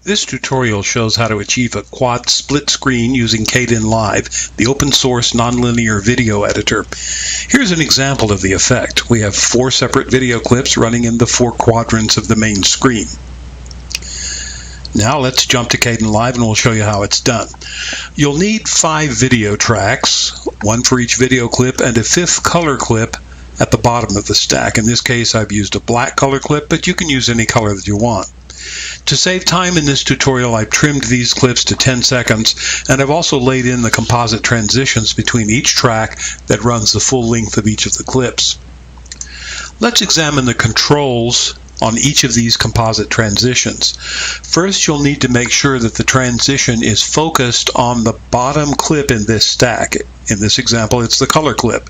This tutorial shows how to achieve a quad split screen using kdenlive, the open source nonlinear video editor. Here's an example of the effect. We have 4 separate video clips running in the 4 quadrants of the main screen. Now let's jump to kdenlive and we'll show you how it's done. You'll need 5 video tracks, 1 for each video clip, and a 5th color clip at the bottom of the stack. In this case, I've used a black color clip, but you can use any color that you want. To save time in this tutorial, I've trimmed these clips to 10 seconds, and I've also laid in the composite transitions between each track that runs the full length of each of the clips. Let's examine the controls on each of these composite transitions. First, you'll need to make sure that the transition is focused on the bottom clip in this stack. In this example, it's the color clip.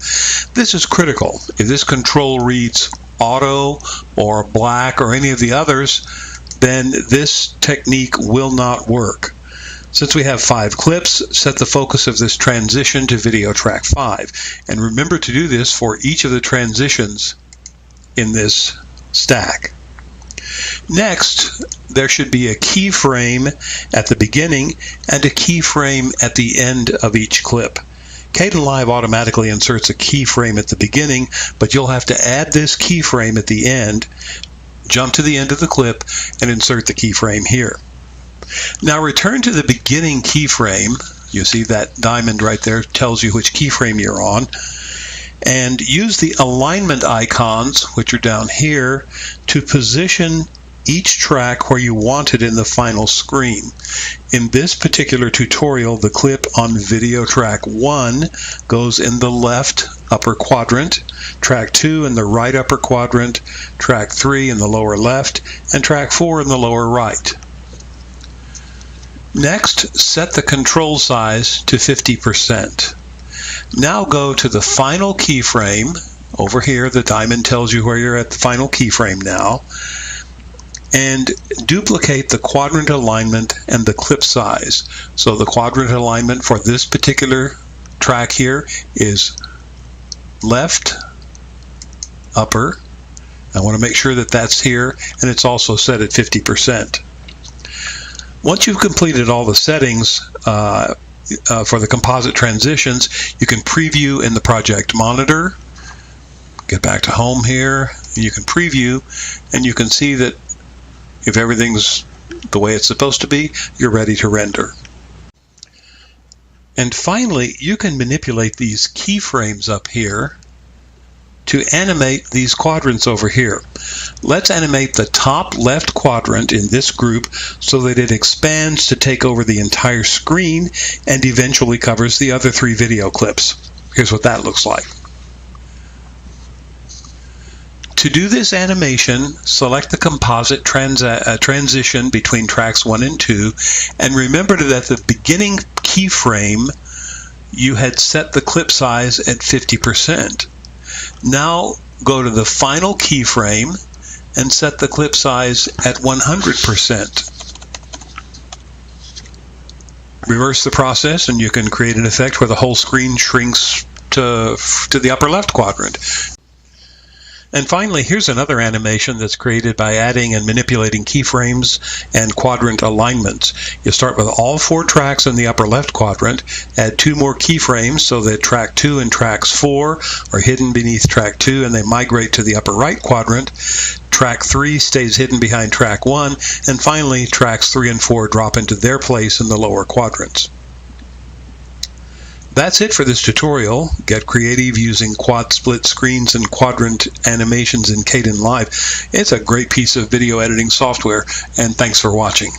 This is critical. If this control reads auto or black or any of the others, then this technique will not work. Since we have 5 clips, set the focus of this transition to video track 5. And remember to do this for each of the transitions in this stack. Next, there should be a keyframe at the beginning and a keyframe at the end of each clip. kdenlive automatically inserts a keyframe at the beginning, but you'll have to add this keyframe at the end. Jump to the end of the clip and insert the keyframe here. Now return to the beginning keyframe. You see that diamond right there tells you which keyframe you're on. And use the alignment icons, which are down here, to position each track where you want it in the final screen. In this particular tutorial, the clip on video track 1 goes in the left upper quadrant, track 2 in the right upper quadrant, track 3 in the lower left, and track 4 in the lower right. Next, set the control size to 50%. Now go to the final keyframe. Over here, the diamond tells you where you're at the final keyframe now. And duplicate the quadrant alignment and the clip size. So the quadrant alignment for this particular track here is left upper. I want to make sure that that's here, and it's also set at 50%. Once you've completed all the settings for the composite transitions, you can preview in the project monitor. Get back to home here, and you can preview, and you can see that if everything's the way it's supposed to be, you're ready to render. And finally, you can manipulate these keyframes up here to animate these quadrants over here. Let's animate the top left quadrant in this group so that it expands to take over the entire screen and eventually covers the other 3 video clips. Here's what that looks like. To do this animation, select the composite transition between tracks 1 and 2, and remember that at the beginning keyframe, you had set the clip size at 50%. Now go to the final keyframe and set the clip size at 100%. Reverse the process and you can create an effect where the whole screen shrinks to the upper left quadrant. And finally, here's another animation that's created by adding and manipulating keyframes and quadrant alignments. You start with all 4 tracks in the upper left quadrant, add 2 more keyframes so that track 2 and tracks 4 are hidden beneath track 2 and they migrate to the upper right quadrant. Track 3 stays hidden behind track 1, and finally tracks 3 and 4 drop into their place in the lower quadrants. That's it for this tutorial. Get creative using quad split screens and quadrant animations in kdenlive. It's a great piece of video editing software, and thanks for watching.